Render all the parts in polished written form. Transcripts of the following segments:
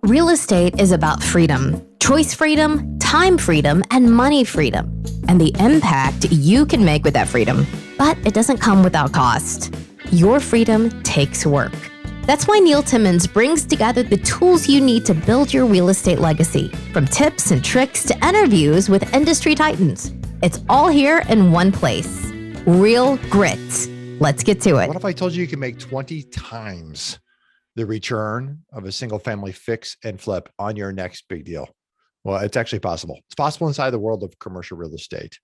Real estate is about freedom, choice freedom, time freedom, and money freedom, and the impact you can make with that freedom. But it doesn't come without cost. Your freedom takes work. That's why Neil Timmins brings together the tools you need to build your real estate legacy, from tips and tricks to interviews with industry titans. It's all here in one place. Real Grit. Let's get to it. What if I told you you can make 20 times the return of a single family fix and flip on your next big deal? Well, it's actually possible. It's possible inside the world of commercial real estate.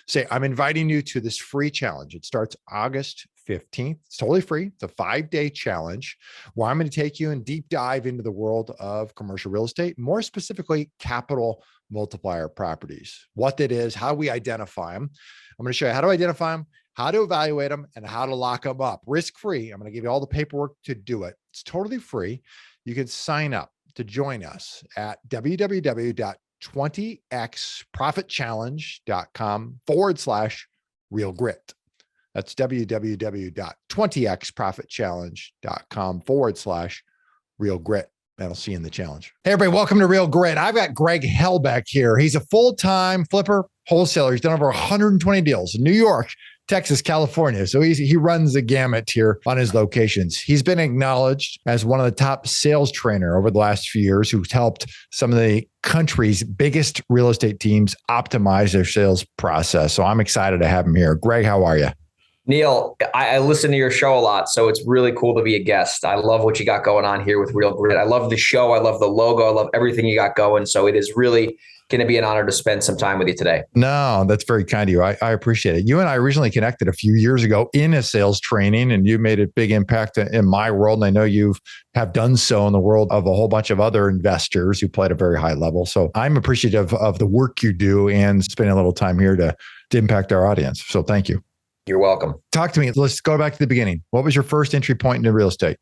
Say, I'm inviting you to this free challenge. It starts August 15th. It's totally free. It's a 5-day challenge where I'm going to take you and deep dive into the world of commercial real estate, more specifically, capital multiplier properties, what that is, how we identify them. I'm going to show you how to identify them, how to evaluate them, and how to lock them up risk-free. I'm going to give you all the paperwork to do it. It's totally free. You can sign up to join us at www.20xprofitchallenge.com/real grit. That's www.20xprofitchallenge.com/real grit. And I'll see you in the challenge. Hey, everybody, welcome to Real Grit. I've got Greg Helbeck here. He's a full-time flipper wholesaler. He's done over 120 deals in New York, Texas, California. So he runs the gamut here on his locations. He's been acknowledged as one of the top sales trainer over the last few years who's helped some of the country's biggest real estate teams optimize their sales process. So I'm excited to have him here. Greg, how are you? Neil, I listen to your show a lot, so it's really cool to be a guest. I love what you got going on here with Real Grit. I love the show. I love the logo. I love everything you got going. So it is really going to be an honor to spend some time with you today. No, that's very kind of you. I appreciate it. You and I originally connected a few years ago in a sales training, and you made a big impact in my world. And I know you have done so in the world of a whole bunch of other investors who play at a very high level. So I'm appreciative of the work you do and spending a little time here to impact our audience. So thank you. You're welcome. Talk to me. Let's go back to the beginning. What was your first entry point into real estate?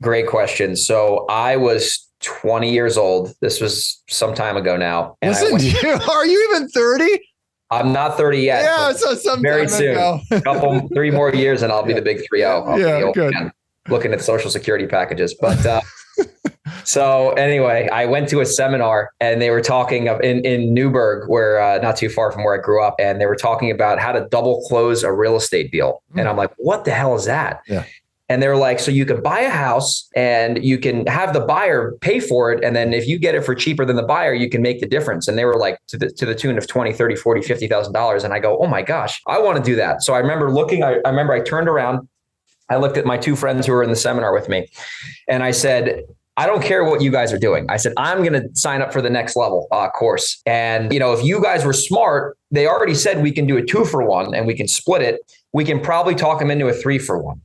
Great question. So I was 20 years old. This was some time ago now. And are you even 30? I'm not 30 yet. Yeah, so some very soon. Ago. Three more years and I'll be the big 3-0. Yeah, good. Looking at Social Security packages. But so anyway, I went to a seminar and they were talking in Newburgh, where not too far from where I grew up, and they were talking about how to double close a real estate deal. And I'm like, what the hell is that? Yeah. And they were like, so you can buy a house and you can have the buyer pay for it. And then if you get it for cheaper than the buyer, you can make the difference. And they were like to the tune of $20, $30, $40, $50,000. And I go, oh my gosh, I want to do that. So I remember I turned around, I looked at my two friends who were in the seminar with me, and I said, I don't care what you guys are doing. I said, I'm going to sign up for the next level course. And, if you guys were smart, they already said we can do a 2-for-1 and we can split it. We can probably talk them into a 3-for-1.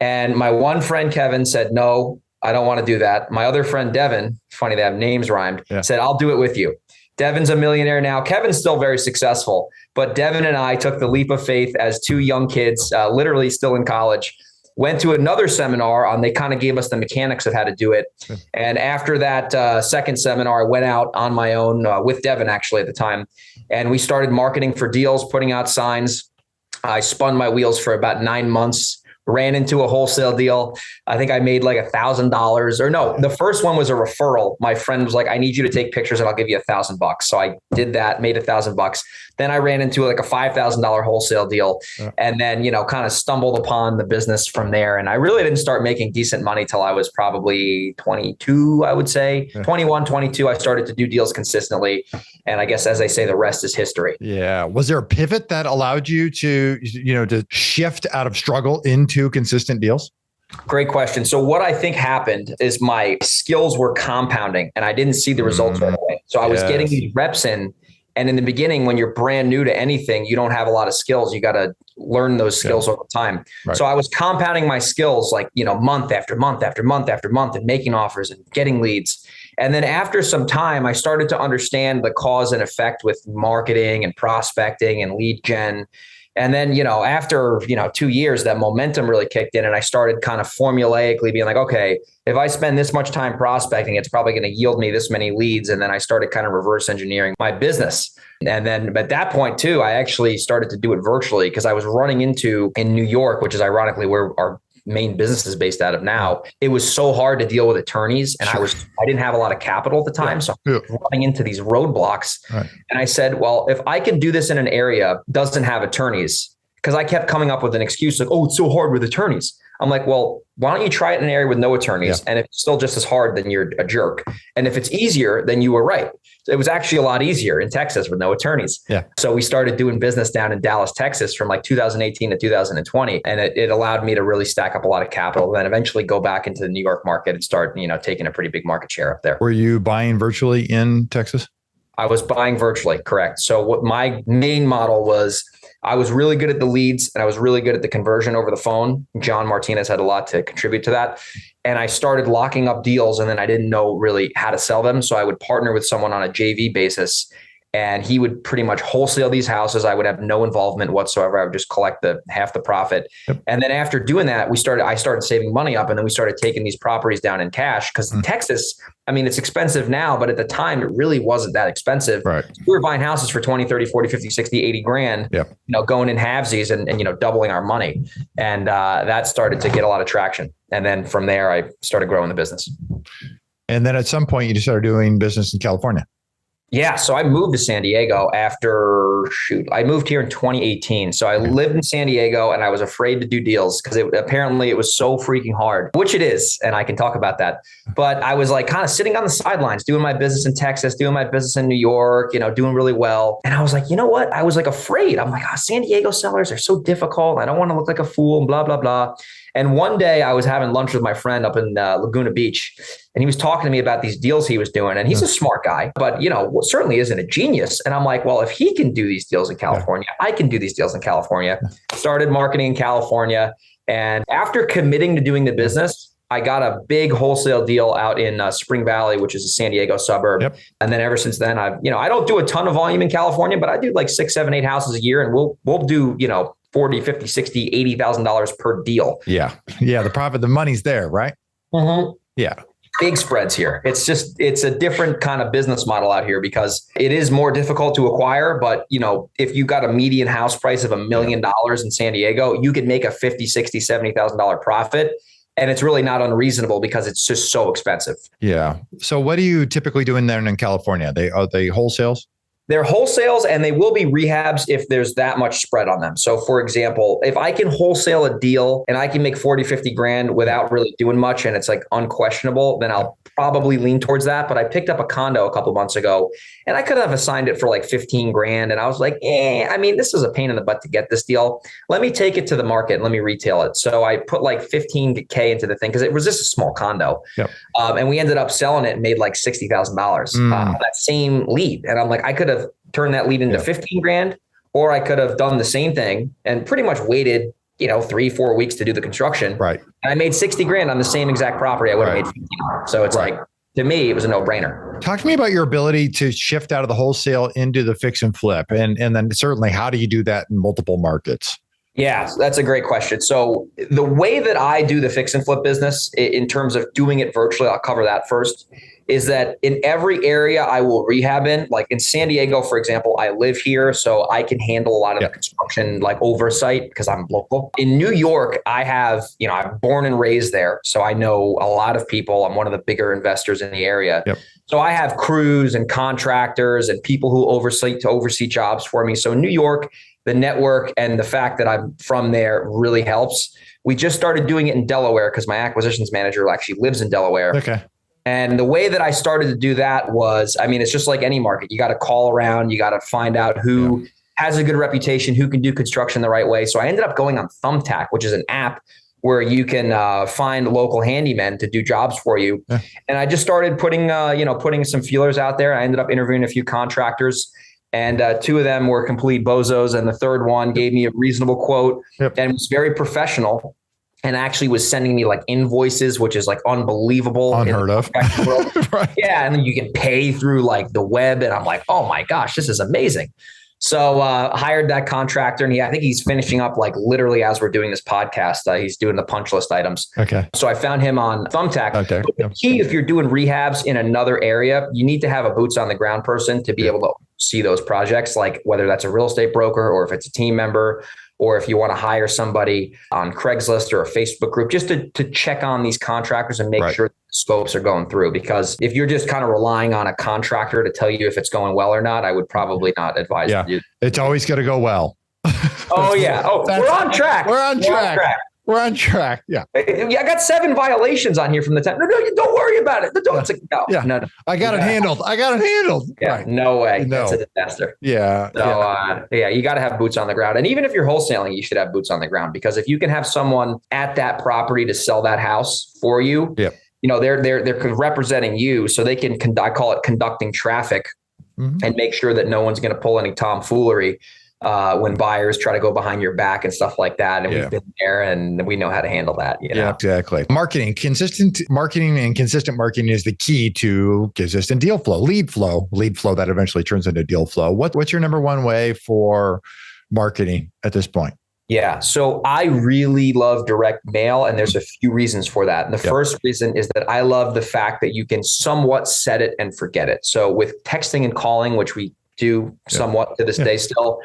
And my one friend, Kevin, said, no, I don't want to do that. My other friend, Devin, funny they have names rhymed, said, I'll do it with you. Devin's a millionaire now. Kevin's still very successful, but Devin and I took the leap of faith as two young kids, literally still in college. Went to another seminar they kind of gave us the mechanics of how to do it. And after that second seminar, I went out on my own with Devin actually at the time. And we started marketing for deals, putting out signs. I spun my wheels for about 9 months, ran into a wholesale deal. I think I made like $1,000 or no, the first one was a referral. My friend was like, I need you to take pictures and I'll give you $1,000. So I did that, made $1,000. Then I ran into like a $5,000 wholesale deal and then, kind of stumbled upon the business from there. And I really didn't start making decent money till I was probably 22, I would say 21, 22. I started to do deals consistently. And I guess, as I say, the rest is history. Yeah. Was there a pivot that allowed you to shift out of struggle into consistent deals? Great question. So what I think happened is my skills were compounding and I didn't see the results right away. So I was getting these reps in. And in the beginning, when you're brand new to anything, you don't have a lot of skills. You got to learn those skills over time. Right. So I was compounding my skills month after month after month after month and making offers and getting leads. And then after some time, I started to understand the cause and effect with marketing and prospecting and lead gen. And then, after, 2 years, that momentum really kicked in and I started kind of formulaically being like, okay, if I spend this much time prospecting, it's probably going to yield me this many leads. And then I started kind of reverse engineering my business. And then at that point too, I actually started to do it virtually because I was running into in New York, which is ironically where our main business is based out of now, it was so hard to deal with attorneys. And I didn't have a lot of capital at the time. So I was running into these roadblocks. Right. And I said, well, if I can do this in an area doesn't have attorneys, because I kept coming up with an excuse like, oh, it's so hard with attorneys. I'm like, well, why don't you try it in an area with no attorneys? And if it's still just as hard, then you're a jerk. And if it's easier, then you were right. It was actually a lot easier in Texas with no attorneys. Yeah. So we started doing business down in Dallas, Texas from like 2018 to 2020. And it allowed me to really stack up a lot of capital, then eventually go back into the New York market and start, taking a pretty big market share up there. Were you buying virtually in Texas? I was buying virtually, correct. So what my main model was, I was really good at the leads and I was really good at the conversion over the phone. John Martinez had a lot to contribute to that. And I started locking up deals and then I didn't know really how to sell them. So I would partner with someone on a JV basis and he would pretty much wholesale these houses. I would have no involvement whatsoever. I would just collect half the profit. Yep. And then after doing that, I started saving money up and then we started taking these properties down in cash because in Texas, I mean, it's expensive now, but at the time it really wasn't that expensive. Right. So we were buying houses for 20, 30, 40, 50, 60, 80 grand, yep. Going in halvesies and doubling our money. And that started to get a lot of traction. And then from there, I started growing the business. And then at some point you just started doing business in California. Yeah. So I moved to San Diego I moved here in 2018. So I lived in San Diego and I was afraid to do deals because apparently it was so freaking hard, which it is. And I can talk about that. But I was like kind of sitting on the sidelines, doing my business in Texas, doing my business in New York, doing really well. And I was like, you know what? I was like afraid. I'm like, San Diego sellers are so difficult. I don't want to look like a fool and blah, blah, blah. And one day I was having lunch with my friend up in Laguna Beach, and he was talking to me about these deals he was doing. And he's a smart guy, but certainly isn't a genius. And I'm like, well, if he can do these deals in California, I can do these deals in California. Started marketing in California. And after committing to doing the business, I got a big wholesale deal out in Spring Valley, which is a San Diego suburb. Yep. And then ever since then, I don't do a ton of volume in California, but I do like 6, 7, 8 houses a year. And we'll do, $40, $50, $60, $80,000 per deal. Yeah. Yeah. The profit, the money's there, right? Mm-hmm. Yeah. Big spreads here. It's a different kind of business model out here because it is more difficult to acquire. But, if you got a median house price of $1 million in San Diego, you could make a $50, $60, $70,000 profit. And it's really not unreasonable because it's just so expensive. Yeah. So what are you typically doing there in California? Are they wholesales? They're wholesales and they will be rehabs if there's that much spread on them. So for example, if I can wholesale a deal and I can make 40, 50 grand without really doing much and it's like unquestionable, then I'll probably lean towards that. But I picked up a condo a couple of months ago and I could have assigned it for like 15 grand. And I was like, this is a pain in the butt to get this deal. Let me take it to the market and let me retail it. So I put like 15K into the thing because it was just a small condo. Yep. And we ended up selling it and made like $60,000 on that same lead. And I'm like, I could have turned that lead into 15 grand, or I could have done the same thing and pretty much waited, 3-4 weeks to do the construction. Right. And I made 60 grand on the same exact property I would have made 15. So it's like, to me, it was a no-brainer. Talk to me about your ability to shift out of the wholesale into the fix and flip. And then certainly, how do you do that in multiple markets? Yeah, that's a great question. So the way that I do the fix and flip business in terms of doing it virtually, I'll cover that first, is that in every area I will rehab in, like in San Diego, for example, I live here, so I can handle a lot of the construction like oversight because I'm local. In New York, I'm born and raised there. So I know a lot of people. I'm one of the bigger investors in the area. Yep. So I have crews and contractors and people who oversee jobs for me. So in New York, the network and the fact that I'm from there really helps. We just started doing it in Delaware because my acquisitions manager actually lives in Delaware. Okay. And the way that I started to do that was, it's just like any market. You got to call around. You got to find out who has a good reputation, who can do construction the right way. So I ended up going on Thumbtack, which is an app where you can find local handymen to do jobs for you. Yeah. And I just started putting some feelers out there. I ended up interviewing a few contractors. And 2 of them were complete bozos. And the third one gave me a reasonable quote and was very professional and actually was sending me like invoices, which is like unbelievable. Unheard of. Right. Yeah. And then you can pay through like the web. And I'm like, oh my gosh, this is amazing. So hired that contractor and I think he's finishing up like literally as we're doing this podcast. He's doing the punch list items. Okay. So I found him on Thumbtack. Okay. But the key, if you're doing rehabs in another area, you need to have a boots on the ground person to be able to see those projects, like whether that's a real estate broker or if it's a team member or if you want to hire somebody on Craigslist or a Facebook group, just to check on these contractors and make sure the scopes are going through. Because if you're just kind of relying on a contractor to tell you if it's going well or not, I would probably not advise you to do that. It's always going to go well. Oh, yeah. Oh, we're on track. We're on track. We're on track. Yeah. I got 7 violations on here from the time. No, don't worry about it. It's like, no. I got it handled. Yeah. Right. No way. No. It's a disaster. Yeah. So, you got to have boots on the ground. And even if you're wholesaling, you should have boots on the ground, because if you can have someone at that property to sell that house for you, they're representing you, so they can I call it conducting traffic, and make sure that no one's going to pull any tomfoolery when buyers try to go behind your back and stuff like that. And we've been there and we know how to handle that. Yeah, exactly. Consistent marketing is the key to consistent deal flow, lead flow that eventually turns into deal flow. What's your number one way for marketing at this point? Yeah. So I really love direct mail, and there's a few reasons for that. And the first reason is that I love the fact that you can somewhat set it and forget it. So with texting and calling, which we do somewhat to this day still,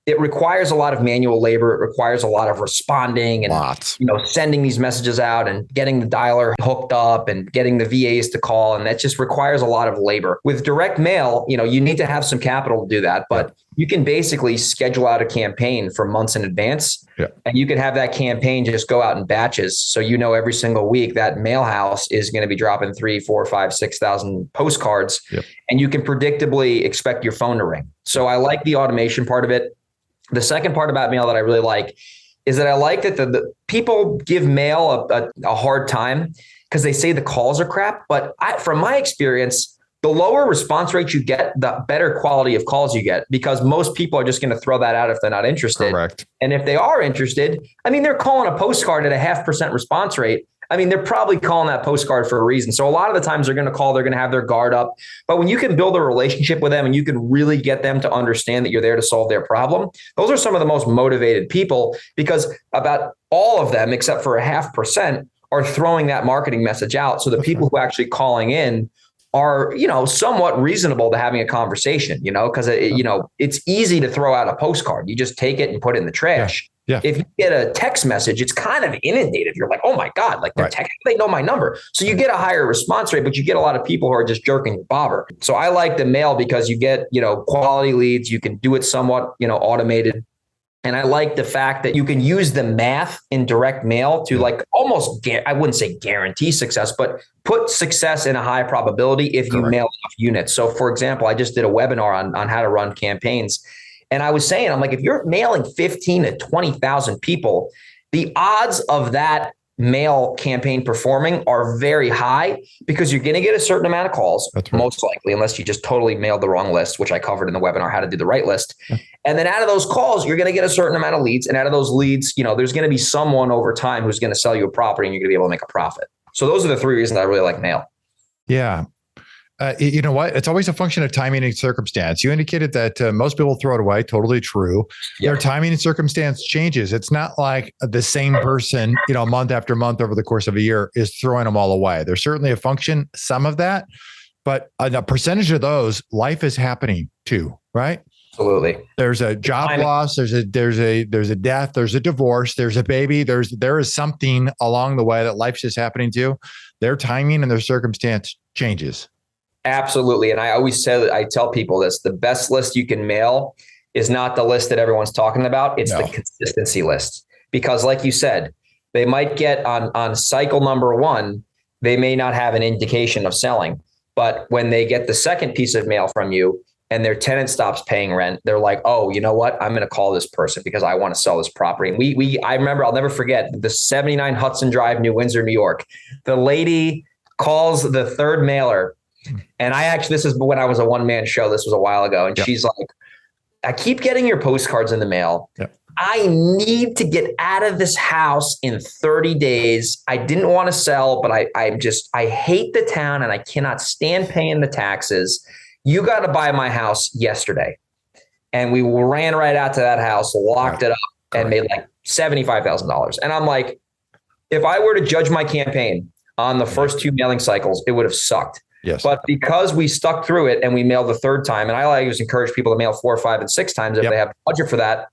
it requires a lot of manual labor. It requires a lot of responding and sending these messages out and getting the dialer hooked up and getting the VAs to call. And that just requires a lot of labor. With direct mail, you need to have some capital to do that, but you can basically schedule out a campaign for months in advance. And you can have that campaign just go out in batches. So every single week that mail house is going to be dropping 3, 4, 5, 6,000 postcards, and you can predictably expect your phone to ring. So I like the automation part of it. The second part about mail that I really like is that I like that the people give mail a hard time because they say the calls are crap. But from my experience, the lower response rate you get, the better quality of calls you get, because most people are just going to throw that out if they're not interested. Correct. And if they are interested, they're calling a postcard at a 0.5% response rate. They're probably calling that postcard for a reason. So a lot of the times they're going to call, they're going to have their guard up. But when you can build a relationship with them and you can really get them to understand that you're there to solve their problem, those are some of the most motivated people, because about all of them, except for a 0.5%, are throwing that marketing message out. So the people who are actually calling in are, somewhat reasonable to having a conversation, because, it's easy to throw out a postcard. You just take it and put it in the trash. Yeah. If you get a text message, it's kind of inundated. You're like, oh my God, they're texting, they know my number. So you get a higher response rate, but you get a lot of people who are just jerking your bobber. So I like the mail because you get, quality leads. You can do it somewhat, automated. And I like the fact that you can use the math in direct mail to almost, I wouldn't say guarantee success, but put success in a high probability if you mail enough units. So for example, I just did a webinar on how to run campaigns. And I was saying, I'm like, if you're mailing 15 to 20,000 people, the odds of that mail campaign performing are very high, because you're going to get a certain amount of calls, most likely, unless you just totally mailed the wrong list, which I covered in the webinar, how to do the right list. And then out of those calls, you're going to get a certain amount of leads. And out of those leads, there's going to be someone over time who's going to sell you a property and you're going to be able to make a profit. So those are the 3 reasons I really like mail. Yeah. You know what? It's always a function of timing and circumstance. You indicated that most people throw it away. Totally true. Their timing and circumstance changes. It's not like the same person, month after month over the course of a year is throwing them all away. There's certainly a function, some of that, but a percentage of those, life is happening too, right? Absolutely. There's a job loss. There's a death. There's a divorce. There's a baby. There is something along the way that life's just happening to. Their timing and their circumstance changes. Absolutely. And I tell people this, the best list you can mail is not the list that everyone's talking about. It's the consistency list, because like you said, they might get on cycle number 1, they may not have an indication of selling, but when they get the second piece of mail from you and their tenant stops paying rent, they're like, oh, you know what? I'm going to call this person because I want to sell this property. And I remember, I'll never forget the 79 Hudson Drive, New Windsor, New York. The lady calls the third mailer. And this is when I was a one-man show. This was a while ago. And she's like, I keep getting your postcards in the mail. I need to get out of this house in 30 days. I didn't want to sell, but I hate the town and I cannot stand paying the taxes. You got to buy my house yesterday. And we ran right out to that house, locked it up, and made like $75,000. And I'm like, if I were to judge my campaign on the first 2 mailing cycles, it would have sucked. Yes. But because we stuck through it and we mailed the third time, and I always encourage people to mail 4, 5, and 6 times if they have budget for that.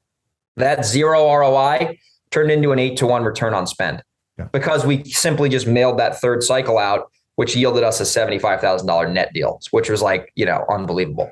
That zero ROI turned into an 8-to-1 return on spend because we simply just mailed that third cycle out, which yielded us a $75,000 net deal, which was like, unbelievable.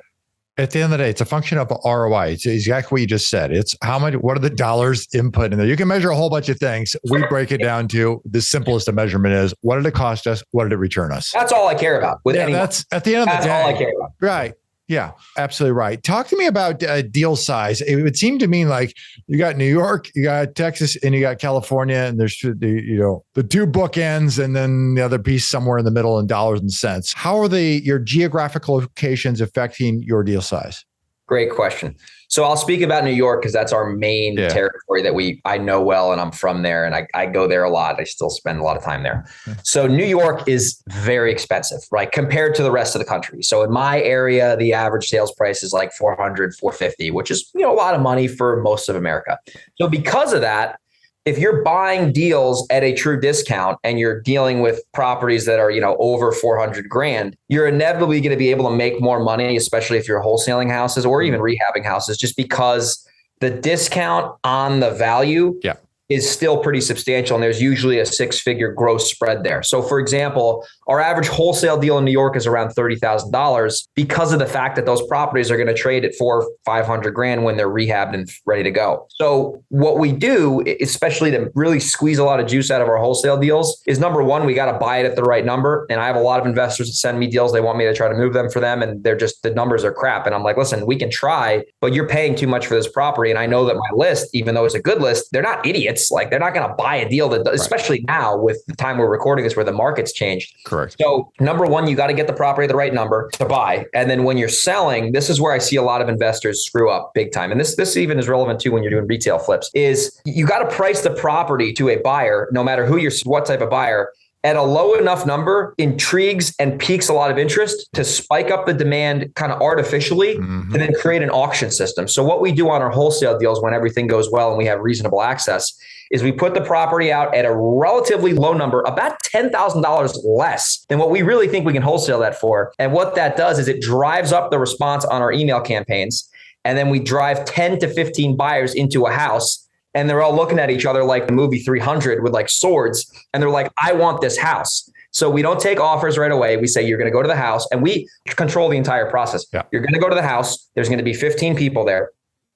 At the end of the day, it's a function of ROI. It's exactly what you just said. It's what are the dollars input in there? You can measure a whole bunch of things. We break it down to the simplest of measurement is what did it cost us? What did it return us? That's all I care about with anyone. That's at the end of the day. That's all I care about. Right. Yeah, absolutely right. Talk to me about deal size. It would seem to me like you got New York, you got Texas, and you got California, and there's the two bookends, and then the other piece somewhere in the middle in dollars and cents. How are your geographical locations affecting your deal size? Great question. So I'll speak about New York because that's our main territory that I know well, and I'm from there, and I go there a lot. I still spend a lot of time there. So New York is very expensive, right? Compared to the rest of the country. So in my area, the average sales price is like $400, $450, which is, a lot of money for most of America. So because of that, if you're buying deals at a true discount and you're dealing with properties that are, over 400 grand, you're inevitably going to be able to make more money, especially if you're wholesaling houses or even rehabbing houses, just because the discount on the value is still pretty substantial. And there's usually a 6-figure gross spread there. So for example, our average wholesale deal in New York is around $30,000 because of the fact that those properties are going to trade at $400-500 grand when they're rehabbed and ready to go. So what we do, especially to really squeeze a lot of juice out of our wholesale deals, is number one, we got to buy it at the right number. And I have a lot of investors that send me deals. They want me to try to move them for them. And the numbers are crap. And I'm like, listen, we can try, but you're paying too much for this property. And I know that my list, even though it's a good list, they're not idiots. Like they're not going to buy a deal that, especially now with the time we're recording this where the market's changed. Correct. So number one, you got to get the property at the right number to buy. And then when you're selling, this is where I see a lot of investors screw up big time. And this even is relevant too when you're doing retail flips, is you got to price the property to a buyer, no matter what type of buyer, at a low enough number, intrigues and piques a lot of interest to spike up the demand kind of artificially and then create an auction system. So what we do on our wholesale deals when everything goes well and we have reasonable access is we put the property out at a relatively low number, about $10,000 less than what we really think we can wholesale that for. And what that does is it drives up the response on our email campaigns. And then we drive 10 to 15 buyers into a house. And they're all looking at each other like the movie 300 with like swords. And they're like, I want this house. So we don't take offers right away. We say, you're going to go to the house, and we control the entire process. Yeah. You're going to go to the house. There's going to be 15 people there.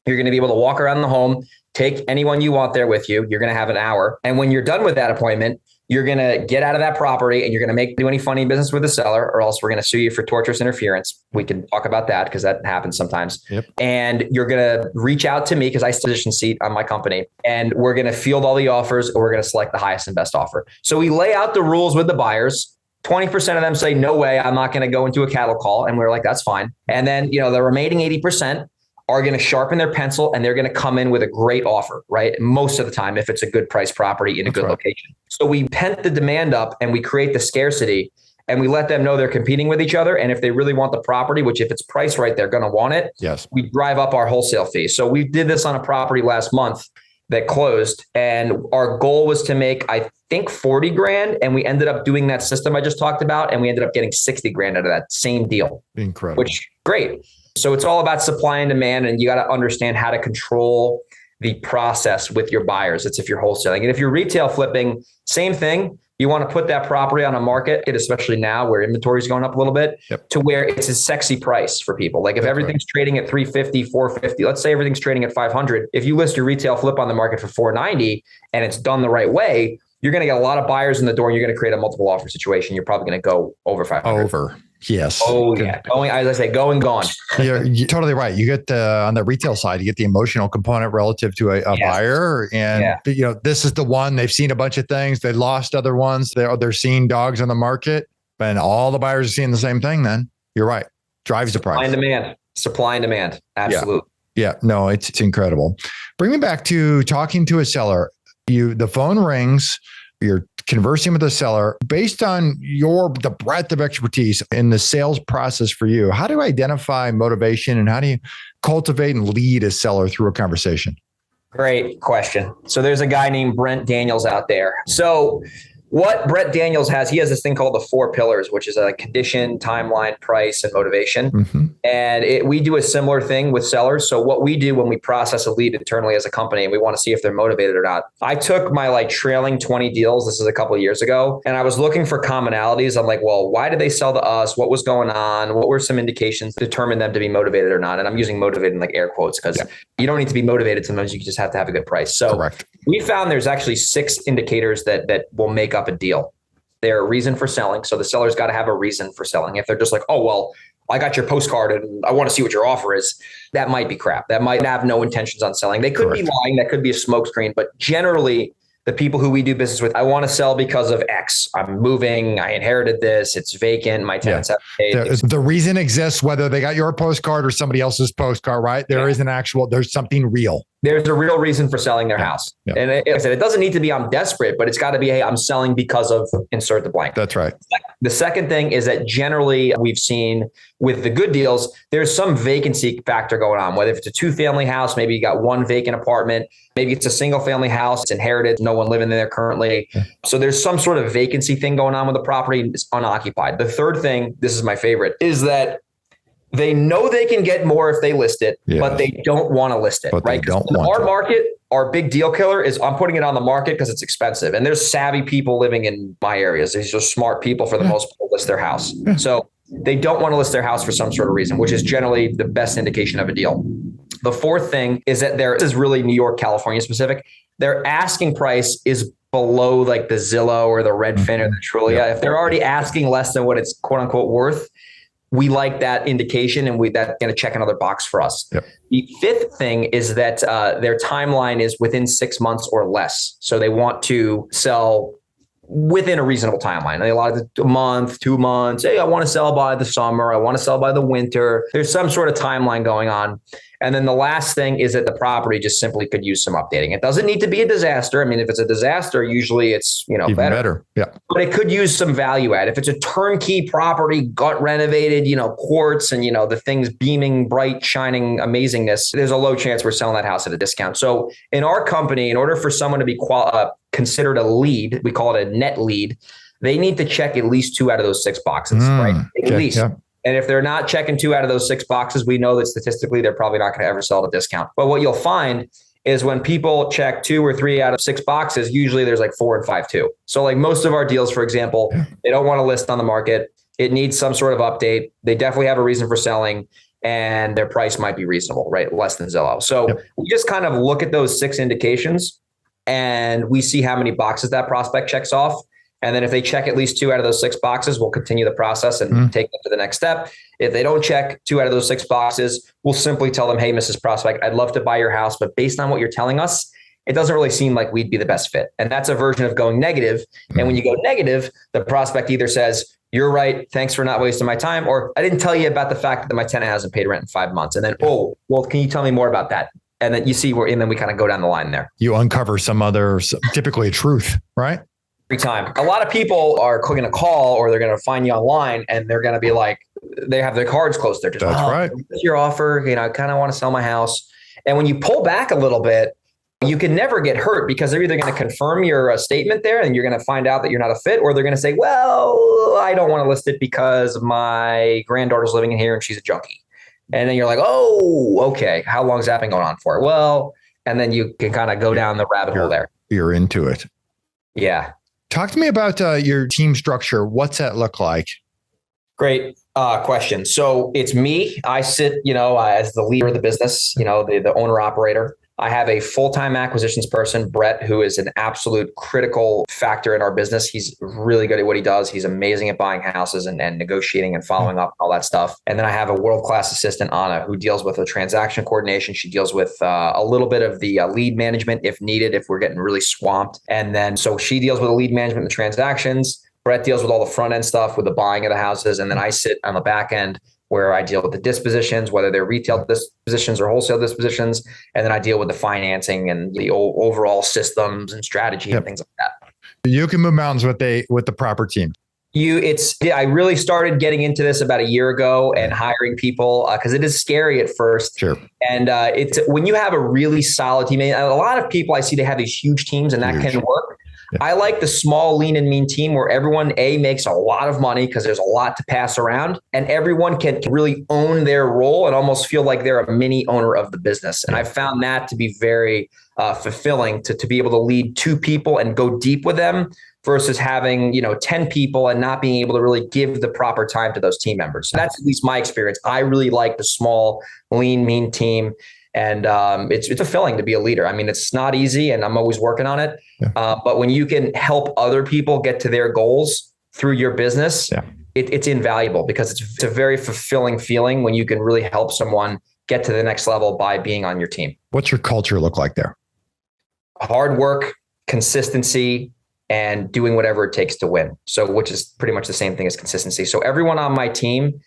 You're going to be able to walk around the home, take anyone you want there with you. You're going to have an hour. And when you're done with that appointment, you're going to get out of that property and you're going to do any funny business with the seller, or else we're going to sue you for tortious interference. We can talk about that because that happens sometimes. Yep. And you're going to reach out to me because I position seat on my company, and we're going to field all the offers, or we're going to select the highest and best offer. So we lay out the rules with the buyers. 20% of them say, no way, I'm not going to go into a cattle call. And we're like, that's fine. And then, the remaining 80% are going to sharpen their pencil and they're going to come in with a great offer, right? Most of the time, if it's a good price property in a good location. So we pent the demand up and we create the scarcity, and we let them know they're competing with each other. And if they really want the property, which if it's priced right, they're going to want it. Yes. We drive up our wholesale fee. So we did this on a property last month that closed, and our goal was to make, I think, 40 grand. And we ended up doing that system I just talked about, and we ended up getting 60 grand out of that same deal. Incredible. Which great. So it's all about supply and demand, and you got to understand how to control the process with your buyers. It's if you're wholesaling. And if you're retail flipping, same thing. You want to put that property on a market, especially now where inventory is going up a little bit, to where it's a sexy price for people. Like if everything's trading at 350, 450, let's say everything's trading at 500. If you list your retail flip on the market for 490 and it's done the right way, you're going to get a lot of buyers in the door, and you're going to create a multiple offer situation. You're probably going to go over 500. Over. Yes. Oh yeah. Going, as I say, going gone. You're totally right. You get on the retail side, you get the emotional component relative to a buyer. And this is the one, they've seen a bunch of things. They lost other ones. They're seeing dogs on the market, and all the buyers are seeing the same thing. Then you're right. Drives the price. Supply and demand. Absolutely. Yeah. No, it's incredible. Bring me back to talking to a seller. The phone rings. You're conversing with the seller based on the breadth of expertise in the sales process for you. How do you identify motivation, and how do you cultivate and lead a seller through a conversation? Great question. So there's a guy named Brent Daniels out there. So what Brett Daniels has, he has this thing called the 4 pillars, which is a condition, timeline, price, and motivation. Mm-hmm. And we do a similar thing with sellers. So what we do when we process a lead internally as a company and we want to see if they're motivated or not, I took my trailing 20 deals. This is a couple of years ago. And I was looking for commonalities. I'm like, well, why did they sell to us? What was going on? What were some indications to determine them to be motivated or not? And I'm using motivated in air quotes because you don't need to be motivated. Sometimes you just have to have a good price. So correct. We found there's actually 6 indicators that will make up a deal. They're a reason for selling. So the seller's got to have a reason for selling. If they're just like, oh, well, I got your postcard and I want to see what your offer is, that might be crap. That might have no intentions on selling. They could be lying. That could be a smokescreen. But generally, the people who we do business with, I want to sell because of X. I'm moving. I inherited this. It's vacant. My tenants have paid. The reason exists, whether they got your postcard or somebody else's postcard, right? There is there's something real. There's a real reason for selling their house. Yeah. And like I said, it doesn't need to be I'm desperate, but it's got to be, hey, I'm selling because of insert the blank. That's right. The second thing is that generally we've seen with the good deals, there's some vacancy factor going on, whether it's a 2-family house, maybe you got 1 vacant apartment, maybe it's a single family house, it's inherited, no one living there currently. Yeah. So there's some sort of vacancy thing going on with the property, it's unoccupied. The third thing, this is my favorite, is that they know they can get more if they list it, but they don't want to list it, right? In our market, our big deal killer is I'm putting it on the market because it's expensive. And there's savvy people living in my areas. These are smart people for the most part list their house. So they don't want to list their house for some sort of reason, which is generally the best indication of a deal. The fourth thing is that this is really New York, California specific. Their asking price is below the Zillow or the Redfin or the Trulia. If they're already asking less than what it's quote unquote worth, we like that indication and that's going to check another box for us. Yep. The fifth thing is that their timeline is within 6 months or less. So they want to sell within a reasonable timeline. A lot of a month, 2 months. Hey, I want to sell by the summer. I want to sell by the winter. There's some sort of timeline going on. And then the last thing is that the property just simply could use some updating. It doesn't need to be a disaster. I mean, if it's a disaster, usually it's, even better. Yeah. But it could use some value add. If it's a turnkey property, gut renovated, quartz and, the things beaming, bright, shining amazingness, there's a low chance we're selling that house at a discount. So in our company, in order for someone to be considered a lead, we call it a net lead, they need to check at least 2 out of those 6 boxes, right? At least. Yeah. And if they're not checking 2 out of those 6 boxes, we know that statistically, they're probably not going to ever sell at a discount. But what you'll find is when people check 2 or 3 out of 6 boxes, usually there's 4 and 5 too. So most of our deals, for example, they don't want to list on the market. It needs some sort of update. They definitely have a reason for selling and their price might be reasonable, right? Less than Zillow. So we just kind of look at those 6 indications and we see how many boxes that prospect checks off. And then if they check at least 2 out of those 6 boxes, we'll continue the process and take them to the next step. If they don't check 2 out of those 6 boxes, we'll simply tell them, hey, Mrs. Prospect, I'd love to buy your house, but based on what you're telling us, it doesn't really seem like we'd be the best fit. And that's a version of going negative. And when you go negative, the prospect either says, you're right, thanks for not wasting my time, or I didn't tell you about the fact that my tenant hasn't paid rent in 5 months. And then, oh, well, can you tell me more about that? And then you see and then we kind of go down the line there. You uncover typically a truth, right? Every time. A lot of people are going to call or they're going to find you online and they're going to be like, they have their cards close. They're just, that's right. What's your offer? I kind of want to sell my house. And when you pull back a little bit, you can never get hurt because they're either going to confirm your statement there and you're going to find out that you're not a fit, or they're going to say, well, I don't want to list it because my granddaughter's living in here and she's a junkie. And then you're like, oh, okay. How long has that been going on for? Well, and then you can kind of go down the rabbit hole there. You're into it. Yeah. Talk to me about your team structure. What's that look like? Great question. So it's me. I sit, as the leader of the business, the owner operator. I have a full-time acquisitions person, Brett, who is an absolute critical factor in our business. He's really good at what he does. He's amazing at buying houses and negotiating and following up, all that stuff. And then I have a world-class assistant, Anna, who deals with the transaction coordination. She deals with a little bit of the lead management if needed, if we're getting really swamped. And then, so she deals with the lead management and the transactions. Brett deals with all the front end stuff with the buying of the houses. And then I sit on the back end where I deal with the dispositions, whether they're retail dispositions or wholesale dispositions. And then I deal with the financing and the overall systems and strategy and things like that. You can move mountains with the proper team. I really started getting into this about a year ago and hiring people because it is scary at first. Sure. And it's when you have a really solid team, and a lot of people I see, they have these huge teams and that can work. I like the small, lean and mean team where everyone makes a lot of money because there's a lot to pass around, and everyone can really own their role and almost feel like they're a mini owner of the business. And I found that to be very fulfilling to be able to lead 2 people and go deep with them versus having, 10 people and not being able to really give the proper time to those team members. So that's at least my experience. I really like the small, lean, mean team. And it's fulfilling to be a leader. I mean, it's not easy and I'm always working on it. Yeah. But when you can help other people get to their goals through your business, it's invaluable because it's a very fulfilling feeling when you can really help someone get to the next level by being on your team. What's your culture look like there? Hard work, consistency, and doing whatever it takes to win. So, which is pretty much the same thing as consistency. So everyone on my team,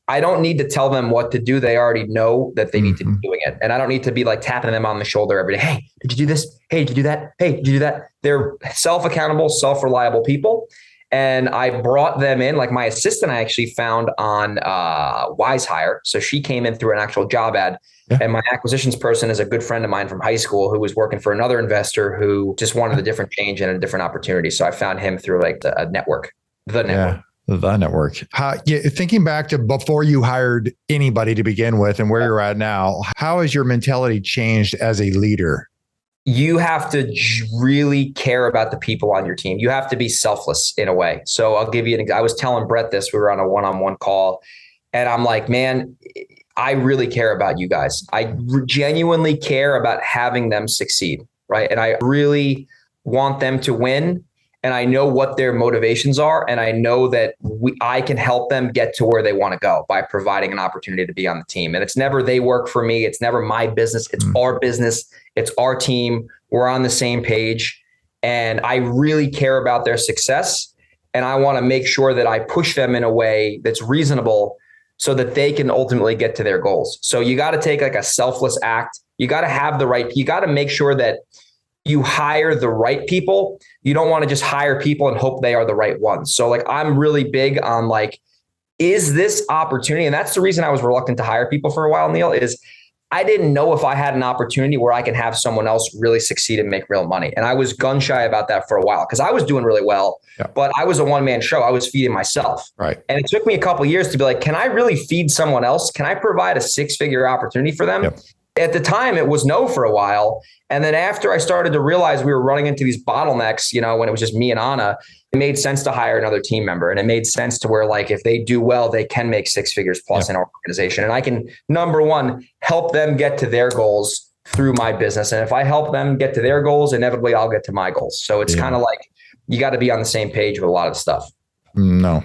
I don't need to tell them what to do. They already know that they need to be doing it. And I don't need to be like tapping them on the shoulder every day. Hey, did you do this? Hey, did you do that? Hey, did you do that? They're self-accountable, self-reliable people. And I brought them in, like my assistant, I actually found on Wise Hire. So she came in through an actual job ad. Yeah. And my acquisitions person is a good friend of mine from high school who was working for another investor who just wanted a different change and a different opportunity. So I found him through like a network, the network. Yeah, the network. Thinking back to before you hired anybody to begin with and where you're at now, how has your mentality changed as a leader? You have to really care about the people on your team. You have to be selfless in a way. So I'll give you I was telling Brett this, we were on a one-on-one call and I'm like, man, I really care about you guys. I genuinely care about having them succeed, right? And I really want them to win. And I know what their motivations are. And I know that I can help them get to where they want to go by providing an opportunity to be on the team. And it's never they work for me. It's never my business. It's our business. It's our team. We're on the same page. And I really care about their success. And I want to make sure that I push them in a way that's reasonable so that they can ultimately get to their goals. So you got to take like a selfless act. You got to you got to make sure that you hire the right people. You don't want to just hire people and hope they are the right ones. So like, I'm really big on like, is this opportunity? And that's the reason I was reluctant to hire people for a while, Neil, is I didn't know if I had an opportunity where I can have someone else really succeed and make real money. And I was gun shy about that for a while because I was doing really well, but I was a one-man show. I was feeding myself. Right. And it took me a couple of years to be like, can I really feed someone else? Can I provide a 6-figure opportunity for them? Yep. At the time, it was no for a while. And then after I started to realize we were running into these bottlenecks, when it was just me and Anna, it made sense to hire another team member. And it made sense to where like, if they do well, they can make 6 figures plus in our organization. And I can, number one, help them get to their goals through my business. And if I help them get to their goals, inevitably I'll get to my goals. So it's kind of like, you got to be on the same page with a lot of stuff. No,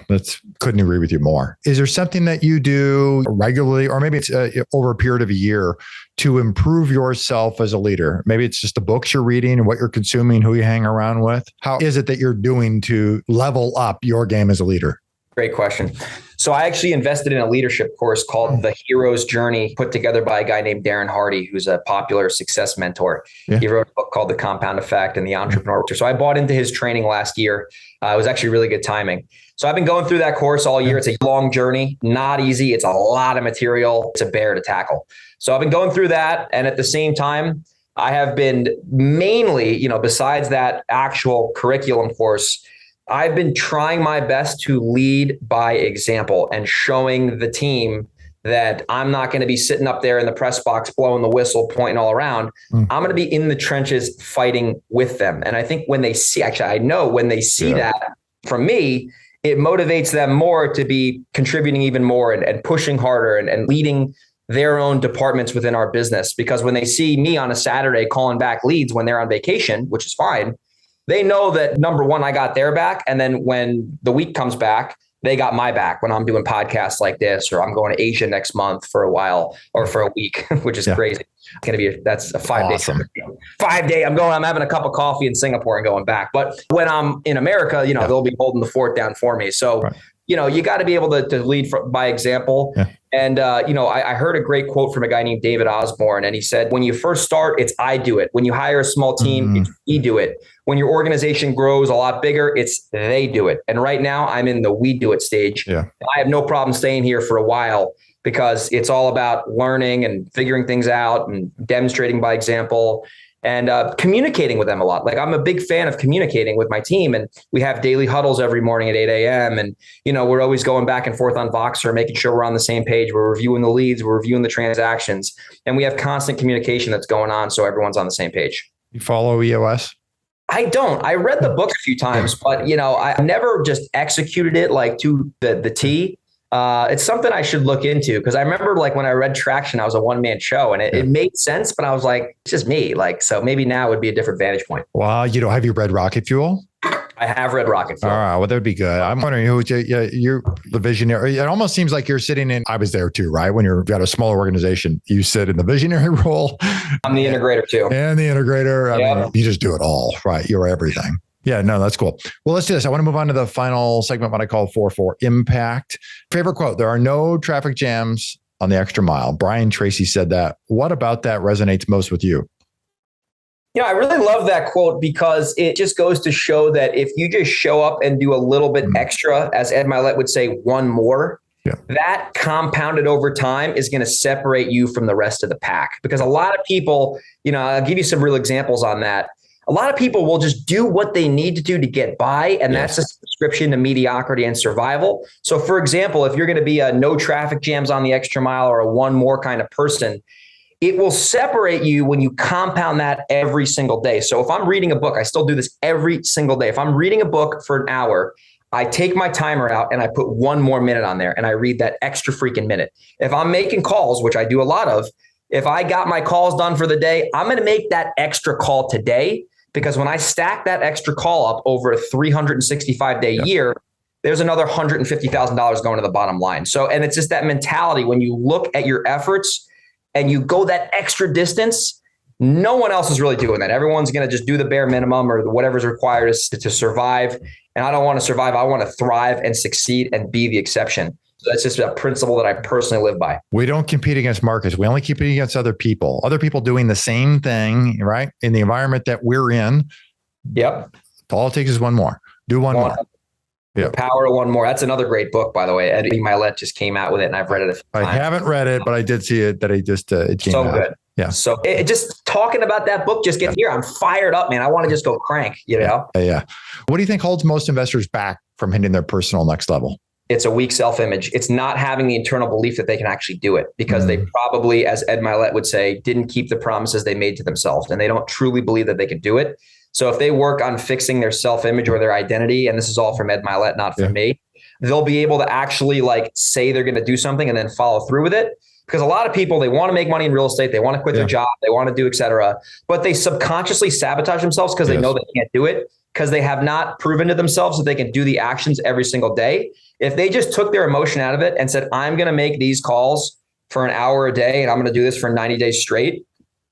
couldn't agree with you more. Is there something that you do regularly, or maybe it's over a period of a year, to improve yourself as a leader? Maybe it's just the books you're reading, what you're consuming, who you hang around with. How is it that you're doing to level up your game as a leader? Great question. So I actually invested in a leadership course called The Hero's Journey, put together by a guy named Darren Hardy, who's a popular success mentor. Yeah. He wrote a book called The Compound Effect and The Entrepreneur. So I bought into his training last year. It was actually really good timing. So I've been going through that course all year. It's a long journey, not easy. It's a lot of material. It's a bear to tackle. So I've been going through that. And at the same time, I have been mainly, besides that actual curriculum course, I've been trying my best to lead by example and showing the team that I'm not going to be sitting up there in the press box, blowing the whistle, pointing all around. I'm going to be in the trenches fighting with them. And I think when they see, I know when they see that from me, it motivates them more to be contributing even more and pushing harder and leading their own departments within our business. Because when they see me on a Saturday calling back leads when they're on vacation, which is fine, they know that number one, I got their back. And then when the week comes back, they got my back when I'm doing podcasts like this, or I'm going to Asia next month for a while or for a week, which is crazy. It's going to be, that's a 5 day. 5 day. I'm having a cup of coffee in Singapore and going back. But when I'm in America, they'll be holding the fort down for me. So, you got to be able to lead by example. Yeah. And, I heard a great quote from a guy named David Osborne. And he said, when you first start, it's I do it. When you hire a small team, it's we do it. When your organization grows a lot bigger, it's they do it. And right now I'm in the we do it stage. Yeah. I have no problem staying here for a while because it's all about learning and figuring things out and demonstrating by example. and communicating with them a lot. Like I'm a big fan of communicating with my team, and we have daily huddles every morning at 8 a.m. And, we're always going back and forth on Voxer, making sure we're on the same page. We're reviewing the leads, we're reviewing the transactions, and we have constant communication that's going on. So everyone's on the same page. You follow EOS? I don't. I read the book a few times, but I never just executed it like to the T. It's something I should look into, because I remember like when I read Traction, I was a one-man show and it made sense, but I was like, it's just me. Like, so maybe now would be a different vantage point. Well, have you read Rocket Fuel? I have read Rocket Fuel. All right. Well, that would be good. I'm wondering who you're the visionary. It almost seems like you're sitting in, I was there too, right? When you've got a smaller organization, you sit in the visionary role. I'm the integrator too. And the integrator. I mean, you just do it all, right? You're everything. Yeah, no, that's cool. Well, let's do this. I want to move on to the final segment, what I call 4-4 impact. Favorite quote: there are no traffic jams on the extra mile. Brian Tracy said that. What about that resonates most with you? I really love that quote, because it just goes to show that if you just show up and do a little bit extra, as Ed Mylett would say, one more, that compounded over time is going to separate you from the rest of the pack. Because a lot of people, I'll give you some real examples on that. A lot of people will just do what they need to do to get by. And that's a subscription to mediocrity and survival. So for example, if you're going to be a no traffic jams on the extra mile or a one more kind of person, it will separate you when you compound that every single day. So if I'm reading a book, I still do this every single day. If I'm reading a book for an hour, I take my timer out and I put one more minute on there and I read that extra freaking minute. If I'm making calls, which I do a lot of, if I got my calls done for the day, I'm going to make that extra call today, because when I stack that extra call up over a 365-day year, there's another $150,000 going to the bottom line. So, and it's just that mentality when you look at your efforts and you go that extra distance, no one else is really doing that. Everyone's going to just do the bare minimum or whatever's required to survive. And I don't want to survive. I want to thrive and succeed and be the exception. So that's just a principle that I personally live by. We don't compete against markets. We only compete against other people doing the same thing, right? In the environment that we're in. Yep. All it takes is one more. Do one more. The Power of One More. That's another great book, by the way. Eddie Mylett just came out with it, and I've read it. I haven't read it, but I did see it. That it came so out. Good. Yeah. So it just talking about that book just gets here. I'm fired up, man. I want to just go crank. Yeah. What do you think holds most investors back from hitting their personal next level? It's a weak self-image. It's not having the internal belief that they can actually do it, because they probably, as Ed Mylett would say, didn't keep the promises they made to themselves, and they don't truly believe that they can do it. So if they work on fixing their self-image or their identity, and this is all from Ed Mylett, not from me, they'll be able to actually say they're going to do something and then follow through with it. Because a lot of people, they want to make money in real estate. They want to quit their job. They want to do, et cetera. But they subconsciously sabotage themselves because they know they can't do it, because they have not proven to themselves that they can do the actions every single day. If they just took their emotion out of it and said, I'm going to make these calls for an hour a day and I'm going to do this for 90 days straight,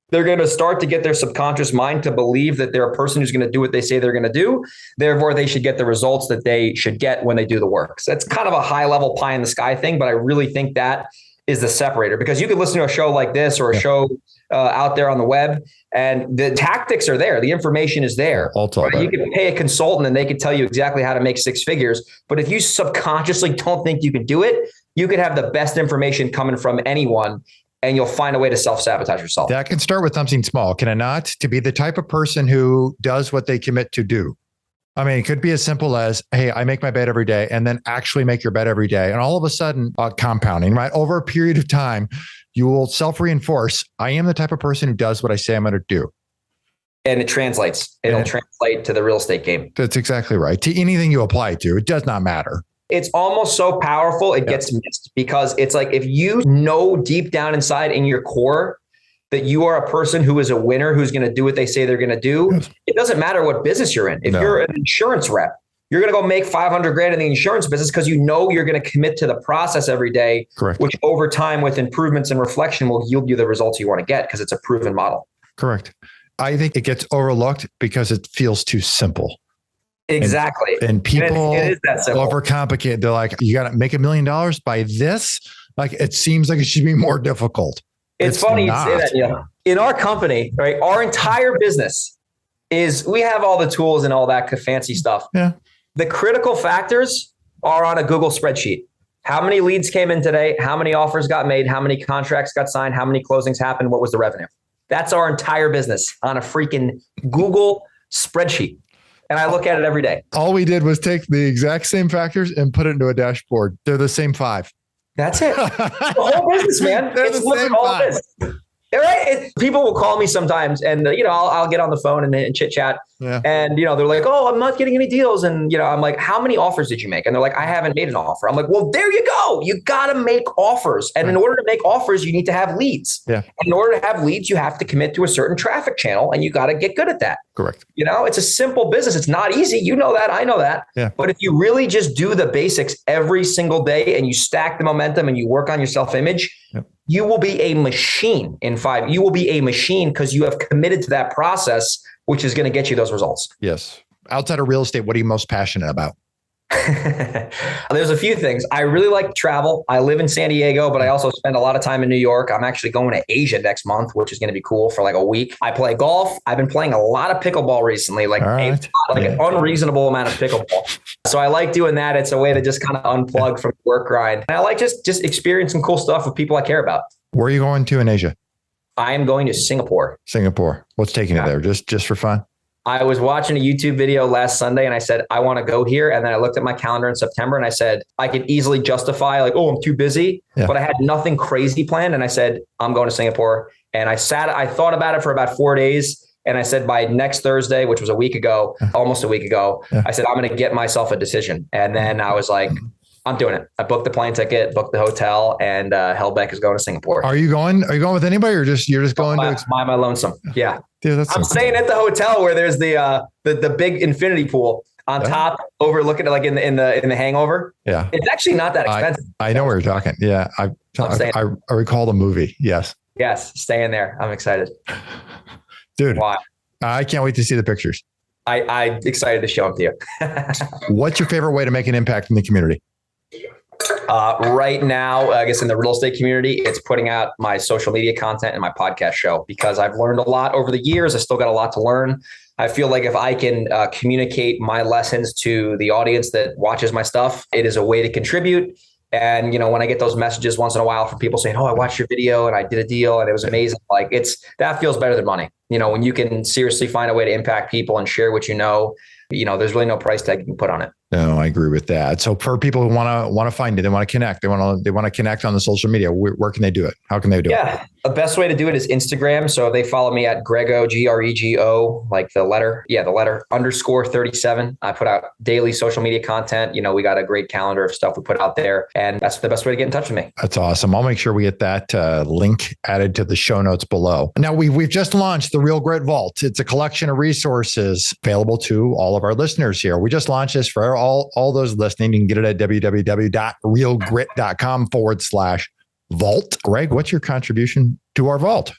they're going to start to get their subconscious mind to believe that they're a person who's going to do what they say they're going to do. Therefore, they should get the results that they should get when they do the work. So that's kind of a high level pie in the sky thing, but I really think that is the separator, because you could listen to a show like this or a show out there on the web, and the tactics are there. The information is there. Right? You can pay a consultant and they can tell you exactly how to make six figures. But if you subconsciously don't think you can do it, you could have the best information coming from anyone, and you'll find a way to self-sabotage yourself. That can start with something small, can it not? To be the type of person who does what they commit to do. I mean, it could be as simple as, hey, I make my bed every day, and then actually make your bed every day. And all of a sudden, compounding, right? Over a period of time, you will self-reinforce. I am the type of person who does what I say I'm going to do. And it translates. It'll translate to the real estate game. That's exactly right. To anything you apply to, it does not matter. It's almost so powerful, it gets missed, because it's like, if you know deep down inside in your core that you are a person who is a winner, who's going to do what they say they're going to do, it doesn't matter what business you're in. If you're an insurance rep, you're going to go make 500 grand in the insurance business because you know you're going to commit to the process every day, which over time with improvements and reflection will yield you the results you want to get, because it's a proven model. Correct. I think it gets overlooked because it feels too simple. Exactly. And people it is that simple. Overcomplicate. They're like, you got to make $1 million by this. Like, it seems like it should be more difficult. It's funny you say that. Yeah. In our company, right, our entire business is, we have all the tools and all that fancy stuff. Yeah. The critical factors are on a Google spreadsheet. How many leads came in today? How many offers got made? How many contracts got signed? How many closings happened? What was the revenue? That's our entire business on a freaking Google spreadsheet. And I look at it every day. All we did was take the exact same factors and put it into a dashboard. They're the same 5. That's it. The whole business, man. They're It's the literally same all 5. it is. Right? People will call me sometimes and, I'll get on the phone and chit chat. Yeah. And, they're like, oh, I'm not getting any deals. And, I'm like, how many offers did you make? And they're like, I haven't made an offer. I'm like, well, there you go. You got to make offers. And in order to make offers, you need to have leads. Yeah. And in order to have leads, you have to commit to a certain traffic channel and you got to get good at that. Correct. It's a simple business. It's not easy. You know that. I know that. Yeah. But if you really just do the basics every single day and you stack the momentum and you work on your self-image, you will be a machine in 5. You will be a machine because you have committed to that process, which is going to get you those results. Yes. Outside of real estate, what are you most passionate about? There's a few things. I really like to travel. I live in San Diego, but I also spend a lot of time in New York. I'm actually going to Asia next month, which is going to be cool for like a week. I play golf. I've been playing a lot of pickleball recently, like an unreasonable amount of pickleball. So I like doing that. It's a way to just kind of unplug from the work grind. And I like just experiencing cool stuff with people I care about. Where are you going to in Asia? I am going to Singapore. Singapore. What's taking you there? Just for fun? I was watching a YouTube video last Sunday and I said, I want to go here. And then I looked at my calendar in September and I said, I could easily justify like, oh, I'm too busy, but I had nothing crazy planned. And I said, I'm going to Singapore. And I thought about it for about 4 days. And I said, by next Thursday, which was almost a week ago, I said, I'm going to get myself a decision. And then I was like, I'm doing it. I booked the plane ticket, booked the hotel, and Helbeck is going to Singapore. Are you going with anybody or you're just going to my lonesome? Yeah. Dude, I'm staying at the hotel where there's the big infinity pool on top, overlooking it like in the Hangover. Yeah. It's actually not that expensive. I know where you're talking. Yeah. I recall the movie. Yes. Yes. Staying there. I'm excited. Dude. Why? I can't wait to see the pictures. I'm excited to show them to you. What's your favorite way to make an impact in the community? Right now, I guess in the real estate community, it's putting out my social media content and my podcast show because I've learned a lot over the years. I still got a lot to learn. I feel like if I can communicate my lessons to the audience that watches my stuff, it is a way to contribute. And, when I get those messages once in a while from people saying, oh, I watched your video and I did a deal and it was amazing. Like that feels better than money. When you can seriously find a way to impact people and share what there's really no price tag you can put on it. No, I agree with that. So for people who want to find it, they want to connect, they want to connect on the social media, where can they do it? How can they do it? Yeah. The best way to do it is Instagram. So they follow me at Grego, Grego, like the letter _37. I put out daily social media content. We got a great calendar of stuff we put out there, and that's the best way to get in touch with me. That's awesome. I'll make sure we get that link added to the show notes below. Now we've just launched the Real Grit Vault. It's a collection of resources available to all of our listeners here. We just launched this for all those listening. You can get it at www.realgrit.com/vault. Greg, what's your contribution to our vault?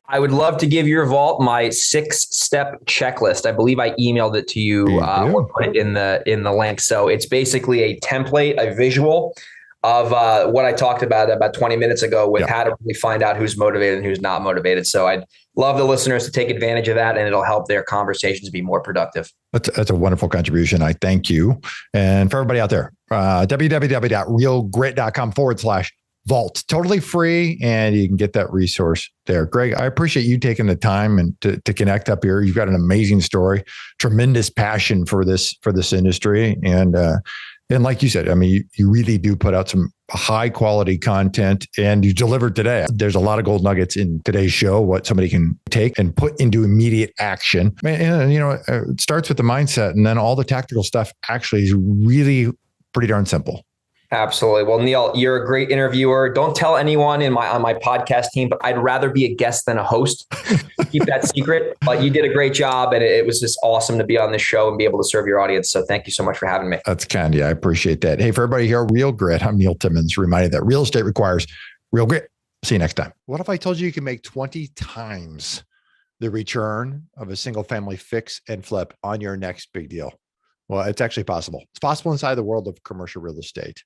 I would love to give your vault my 6-step checklist. I believe I emailed it to you or put it in the link. So it's basically a template, a visual of what I talked about 20 minutes ago with how to really find out who's motivated and who's not motivated. So I'd love the listeners to take advantage of that, and it'll help their conversations be more productive. That's a wonderful contribution. I thank you. And for everybody out there, www.realgrit.com/vault, totally free. And you can get that resource there. Greg, I appreciate you taking the time and to connect up here. You've got an amazing story, tremendous passion for this industry. And like you said, I mean, you really do put out some high quality content, and you delivered today. There's a lot of gold nuggets in today's show, what somebody can take and put into immediate action. And, it starts with the mindset, and then all the tactical stuff actually is really pretty darn simple. Absolutely. Well, Neil, you're a great interviewer. Don't tell anyone on my podcast team, but I'd rather be a guest than a host. Keep that secret. But you did a great job, and it was just awesome to be on this show and be able to serve your audience. So thank you so much for having me. That's kind of you. I appreciate that. Hey, for everybody here, Real Grit, I'm Neil Timmins, reminded that real estate requires real grit. See you next time. What if I told you can make 20 times the return of a single family fix and flip on your next big deal? Well, it's actually possible. It's possible inside the world of commercial real estate.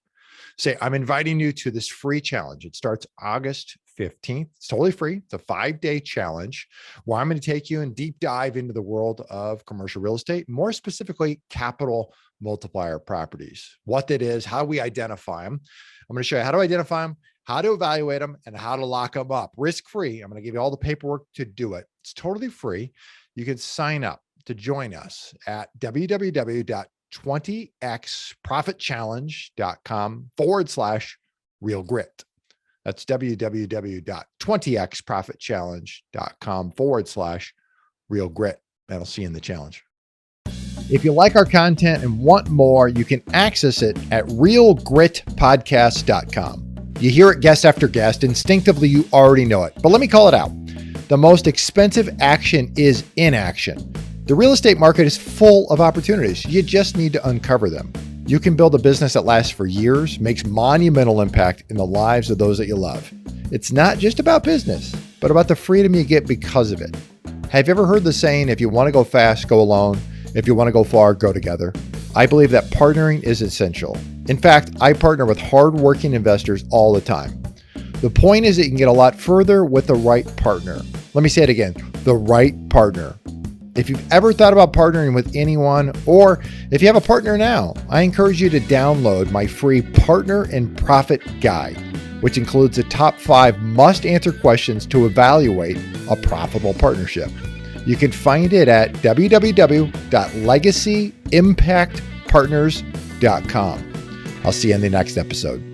Say, I'm inviting you to this free challenge. It starts August 15th. It's totally free. It's a 5-day challenge where I'm going to take you and deep dive into the world of commercial real estate, more specifically, capital multiplier properties, what that is, how we identify them. I'm going to show you how to identify them, how to evaluate them, and how to lock them up risk-free. I'm going to give you all the paperwork to do it. It's totally free. You can sign up to join us at www.20xprofitchallenge.com/real grit. That's www.20xprofitchallenge.com/real grit. And I'll see you in the challenge. If you like our content and want more, you can access it at realgritpodcast.com. You hear it guest after guest. Instinctively, you already know it. But let me call it out. The most expensive action is inaction. The real estate market is full of opportunities. You just need to uncover them. You can build a business that lasts for years, makes monumental impact in the lives of those that you love. It's not just about business, but about the freedom you get because of it. Have you ever heard the saying, if you want to go fast, go alone. If you want to go far, go together. I believe that partnering is essential. In fact, I partner with hardworking investors all the time. The point is that you can get a lot further with the right partner. Let me say it again, the right partner. If you've ever thought about partnering with anyone, or if you have a partner now, I encourage you to download my free Partner and Profit Guide, which includes the top 5 must-answer questions to evaluate a profitable partnership. You can find it at www.legacyimpactpartners.com. I'll see you in the next episode.